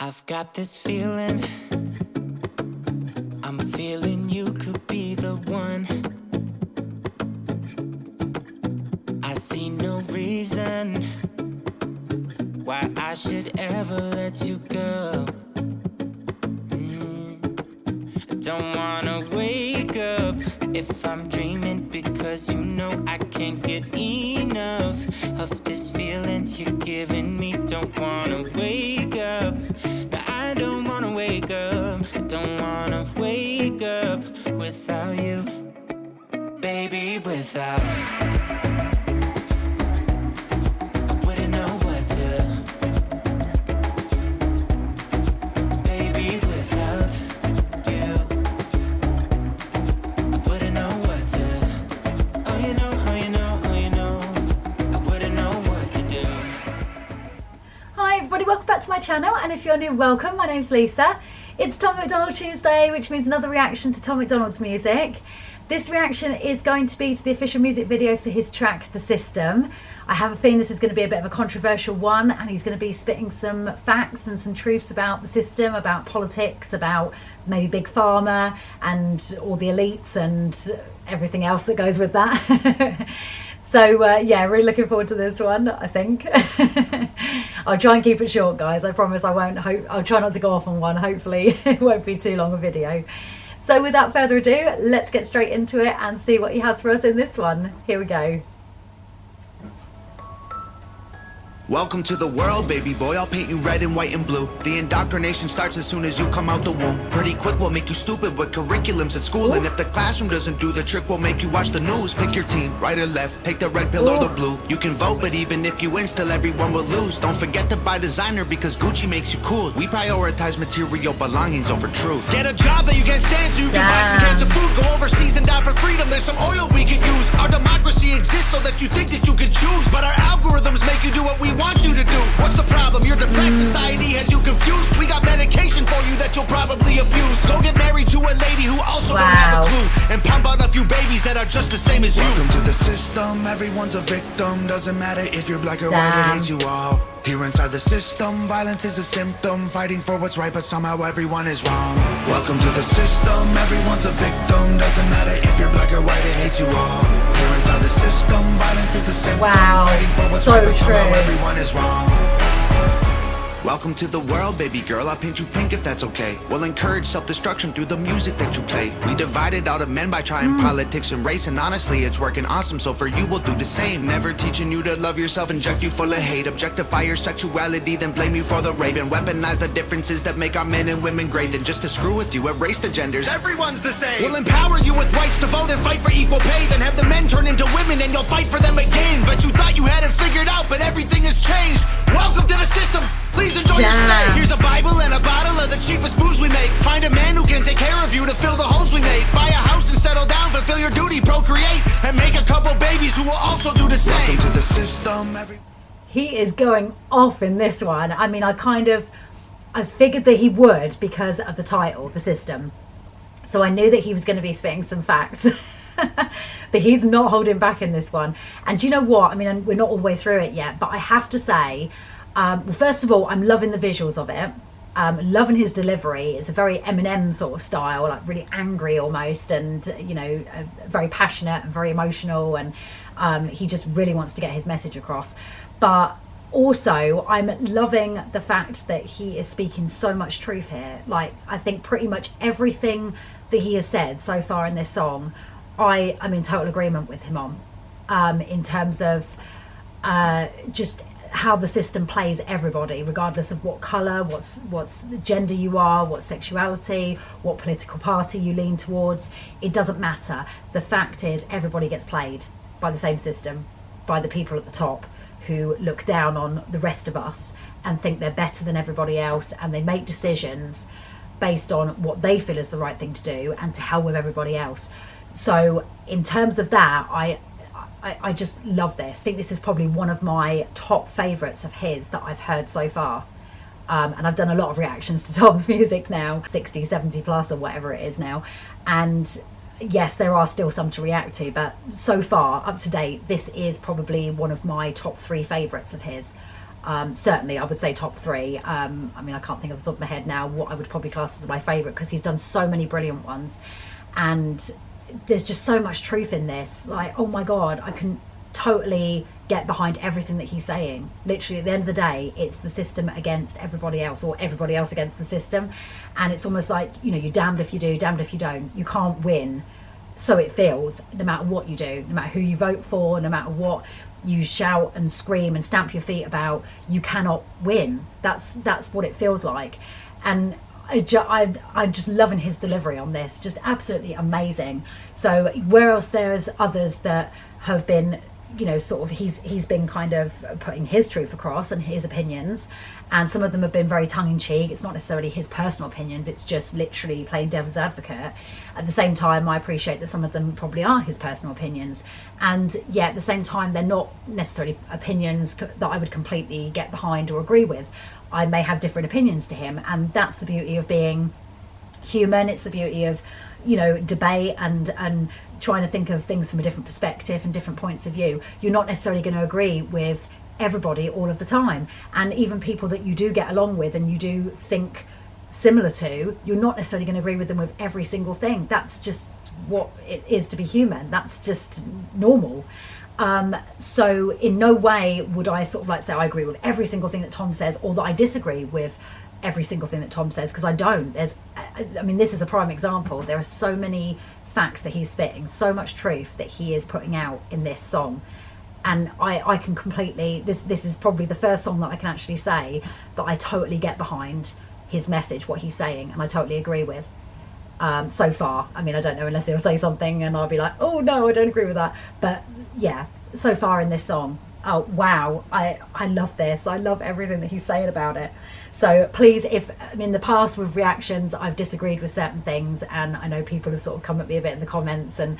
I've got this feeling, I'm feeling you could be the one. I see no reason why I should ever let you go. I don't wanna wake up if I'm dreaming, because you know I can't get enough of this feeling you're giving me. Don't wanna wake up, no, I don't wanna wake up. I don't wanna wake up without you, baby, without I wouldn't know what to. Baby, without you, I wouldn't know what to. Oh, you know, oh, you know, oh, you know, I wouldn't know what to do. Hi everybody, welcome back to my channel, and if you're new, welcome. My name's Lisa. It's Tom MacDonald Tuesday, which means another reaction to Tom MacDonald's music. This reaction is going to be to the official music video for his track The System. I have a feeling this is going to be a bit of a controversial one, and he's going to be spitting some facts and some truths about the system, about politics, about maybe Big Pharma and all the elites and everything else that goes with that. So yeah, really looking forward to this one, I think. I'll try and keep it short, guys. I promise I won't. I'll try not to go off on one. Hopefully it won't be too long a video. So without further ado, let's get straight into it and see what he has for us in this one. Here we go. Welcome to the world, baby boy. I'll paint you red and white and blue. The indoctrination starts as soon as you come out the womb. Pretty quick, we'll make you stupid with curriculums at school. And if the classroom doesn't do the trick, we'll make you watch the news. Pick your team, right or left, take the red pill or the blue. You can vote, but even if you win, still everyone will lose. Don't forget to buy designer, because Gucci makes you cool. We prioritize material belongings over truth. Get a job that you can't stand, so you can buy some cans of food. Go overseas and die for freedom. There's some oil we can use. Our democracy exists so that you think that you can choose, but our algorithms make you do what we want you to do. What's the problem? Your depressed society has you confused. We got medication for you that you'll probably abuse. Go get married to a lady who also don't have a clue, and pump out a few babies that are just the same as you. Welcome to the system, everyone's a victim. Doesn't matter if you're black or white, it hates you all. Here inside the system, violence is a symptom. Fighting for what's right, but somehow everyone is wrong. Welcome to the system, everyone's a victim. Doesn't matter if you're black or white, it hates you all. Here inside the system, violence is a symptom. Fighting for what's right, but somehow everyone is wrong. Welcome to the world, baby girl. I'll paint you pink if that's okay. We'll encourage self-destruction through the music that you play. We divided all the men by trying politics and race, and honestly, it's working awesome, so for you, we'll do the same. Never teaching you to love yourself, inject you full of hate, objectify your sexuality, then blame you for the rape, and weaponize the differences that make our men and women great. Then just to screw with you, erase the genders. Everyone's the same. We'll empower you with rights to vote and fight for equal pay, then have the men turn into women and you'll fight for them again. But you thought you had it figured out, but everything has changed. Welcome to the system. Please enjoy your stay. Here's a Bible and a bottle of the cheapest booze we make. Find a man who can take care of you to fill the holes we made. Buy a house and settle down, fulfill your duty, procreate, and make a couple babies who will also do the same. Welcome to the system. He is going off in this one. I mean, I figured that he would because of the title, The System. So I knew that he was going to be spitting some facts. But he's not holding back in this one. And do you know what? I mean, we're not all the way through it yet, but I have to say, well, first of all, I'm loving the visuals of it. Loving his delivery. It's a very Eminem sort of style, like really angry almost, and you know, very passionate and very emotional, and he just really wants to get his message across. But also, I'm loving the fact that he is speaking so much truth here. Like, I think pretty much everything that he has said so far in this song, I'm in total agreement with him on, in terms of just how the system plays everybody, regardless of what colour, what's gender you are, what sexuality, what political party you lean towards. It doesn't matter. The fact is, everybody gets played by the same system, by the people at the top who look down on the rest of us and think they're better than everybody else, and they make decisions based on what they feel is the right thing to do and to hell with everybody else. So in terms of that, I just love this. I think this is probably one of my top favourites of his that I've heard so far. And I've done a lot of reactions to Tom's music now, 60, 70 plus or whatever it is now. And yes, there are still some to react to, but so far, up to date, this is probably one of my top 3 favourites of his. Certainly, I would say top 3. I mean, I can't think off the top of my head now what I would probably class as my favourite, because he's done so many brilliant ones. And there's just so much truth in this. Like, oh my God, I can totally get behind everything that he's saying. Literally, at the end of the day, it's the system against everybody else, or everybody else against the system. And it's almost like, you know, you're damned if you do, damned if you don't. You can't win. So it feels, no matter what you do, no matter who you vote for, no matter what you shout and scream and stamp your feet about, you cannot win. That's what it feels like. And I'm just loving his delivery on this, just absolutely amazing. So whereas there's others that have been, you know, sort of he's been kind of putting his truth across and his opinions, and some of them have been very tongue-in-cheek. It's not necessarily his personal opinions, it's just literally playing devil's advocate. At the same time, I appreciate that some of them probably are his personal opinions, and yet at the same time they're not necessarily opinions that I would completely get behind or agree with. I may have different opinions to him, and that's the beauty of being human. It's the beauty of, you know, debate and trying to think of things from a different perspective and different points of view. You're not necessarily going to agree with everybody all of the time, and even people that you do get along with and you do think similar to, you're not necessarily going to agree with them with every single thing. That's just what it is to be human. That's just normal. So in no way would I sort of like say I agree with every single thing that Tom says, or that I disagree with every single thing that Tom says, because I don't. I mean, this is a prime example. There are so many facts that he's spitting, so much truth that he is putting out in this song, and I can completely, this is probably the first song that I can actually say that I totally get behind his message, what he's saying, and I totally agree with. So far, I mean, I don't know, unless he'll say something and I'll be like, oh no, I don't agree with that. But yeah, so far in this song, oh wow, I love this. I love everything that he's saying about it. So please, if in the past with reactions I've disagreed with certain things, and I know people have sort of come at me a bit in the comments and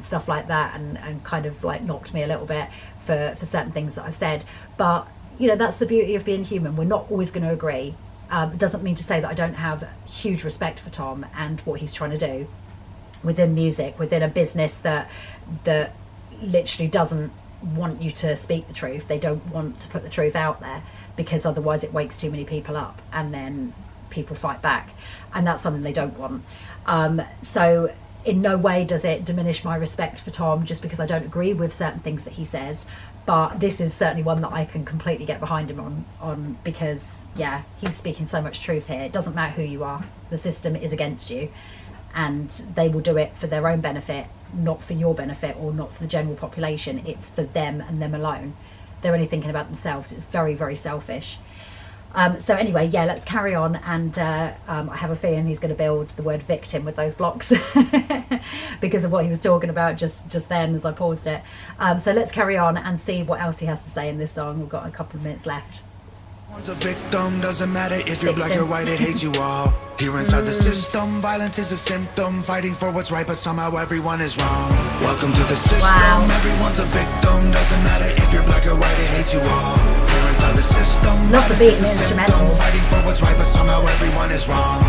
stuff like that, and kind of like knocked me a little bit for certain things that I've said. But you know, that's the beauty of being human. We're not always going to agree. It doesn't mean to say that I don't have huge respect for Tom and what he's trying to do within music, within a business that literally doesn't want you to speak the truth. They don't want to put the truth out there, because otherwise it wakes too many people up and then people fight back, and that's something they don't want. So in no way does it diminish my respect for Tom just because I don't agree with certain things that he says. But this is certainly one that I can completely get behind him on because, yeah, he's speaking so much truth here. It doesn't matter who you are. The system is against you, and they will do it for their own benefit, not for your benefit or not for the general population. It's for them and them alone. They're only thinking about themselves. It's very, very selfish. So anyway, yeah, let's carry on. And I have a feeling he's going to build the word victim with those blocks because of what he was talking about just then as I paused it. So let's carry on and see what else he has to say in this song. We've got a couple of minutes left. One's a victim, doesn't matter if you're black or white, it hates you all. Here inside the system, violence is a symptom, fighting for what's right, but somehow everyone is wrong. Welcome to the system, Wow. Everyone's a victim, doesn't matter if you're black or white, it hates you all. Here inside the system, Love the violence beat is and a the symptom, instrumental. fighting for what's right, but somehow everyone is wrong.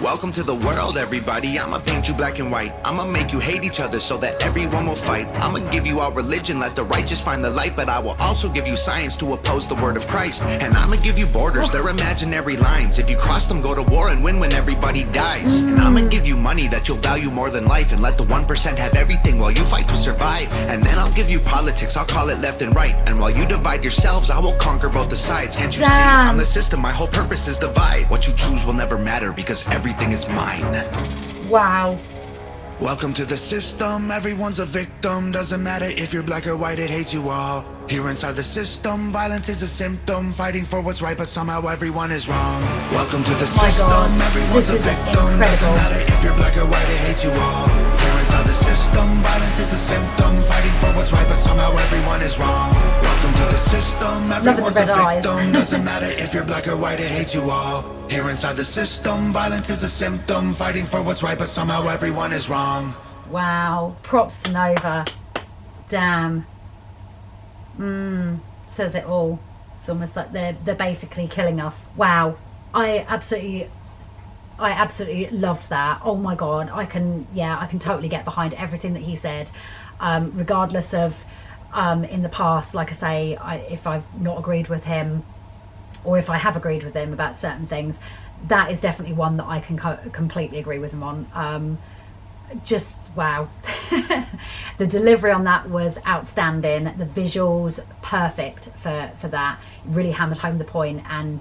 Welcome to the world, everybody. I'ma paint you black and white. I'ma make you hate each other so that everyone will fight. I'ma give you our religion, let the righteous find the light. But I will also give you science to oppose the word of Christ. And I'ma give you borders, they're imaginary lines. If you cross them, go to war and win when everybody dies. And I'ma give you money that you'll value more than life, and let the 1% have everything while you fight to survive. And then I'll give you politics, I'll call it left and right. And while you divide yourselves, I will conquer both the sides. Can't you see? I'm the system, my whole purpose is divide. What you choose will never matter because everything is mine. Wow. Welcome to the system, everyone's a victim. Doesn't matter if you're black or white, it hates you all. Here inside the system, violence is a symptom, fighting for what's right, but somehow everyone is wrong. Welcome to the My system, God, everyone's a this is victim. Doesn't incredible. matter if you're black or white, it hates you all. Here inside the system, violence is a symptom, fighting for what's right, but somehow everyone is wrong. Welcome to the system, everyone's a red eyes. victim. Doesn't matter if you're black or white, it hates you all. Here inside the system, violence is a symptom, fighting for what's right, but somehow everyone is wrong. Wow. Props to Nova. Damn. Says it all. It's almost like they're basically killing us. Wow. I absolutely loved that. Oh my God. I can totally get behind everything that he said. Regardless of in the past, like I say, if I've not agreed with him, or if I have agreed with him about certain things, that is definitely one that I can completely agree with him on. Just wow. The delivery on that was outstanding. The visuals perfect for that. Really hammered home the point, and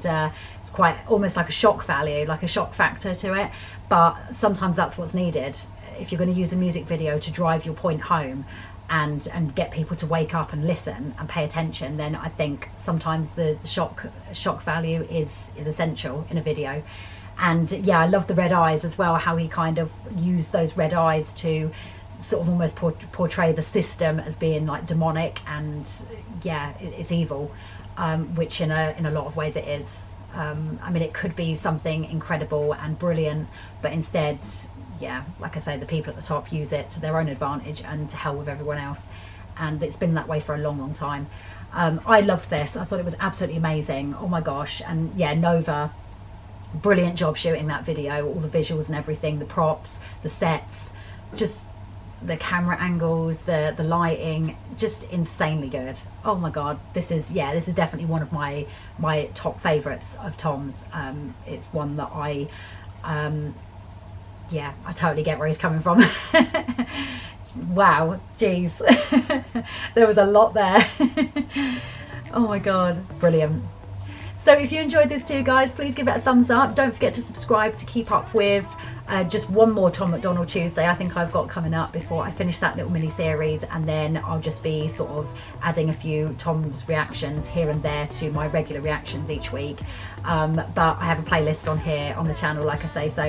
it's quite almost like a shock value, like a shock factor to it. But sometimes that's what's needed if you're going to use a music video to drive your point home and get people to wake up and listen and pay attention. Then I think sometimes the shock value is essential in a video. And yeah, I love the red eyes as well, how he kind of used those red eyes to sort of almost portray the system as being like demonic, and yeah, it's evil, which in a lot of ways it is. I mean, it could be something incredible and brilliant, but instead, yeah, like I say, the people at the top use it to their own advantage and to hell with everyone else. And it's been that way for a long time. I loved this. I thought it was absolutely amazing. Oh my gosh. And yeah, Nova, brilliant job shooting that video, all the visuals and everything, the props, the sets, just the camera angles, the lighting, just insanely good. Oh my god, this is definitely one of my top favorites of Tom's. It's one that I totally get where he's coming from. Wow, geez. There was a lot there. Oh my god, brilliant. So if you enjoyed this too, guys, please give it a thumbs up. Don't forget to subscribe to keep up with just one more Tom MacDonald Tuesday I think I've got coming up before I finish that little mini series, and then I'll just be sort of adding a few Tom's reactions here and there to my regular reactions each week. But I have a playlist on here on the channel, like I say, so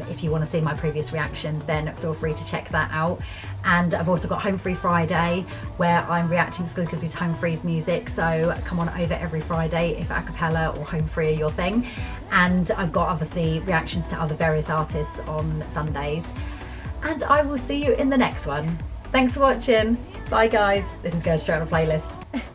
if you want to see my previous reactions, then feel free to check that out. And I've also got Home Free Friday, where I'm reacting exclusively to Home Free's music, so come on over every Friday if a cappella or Home Free are your thing. And I've got obviously reactions to other various artists on Sundays. And I will see you in the next one. Thanks for watching. Bye guys. This is going straight on a playlist.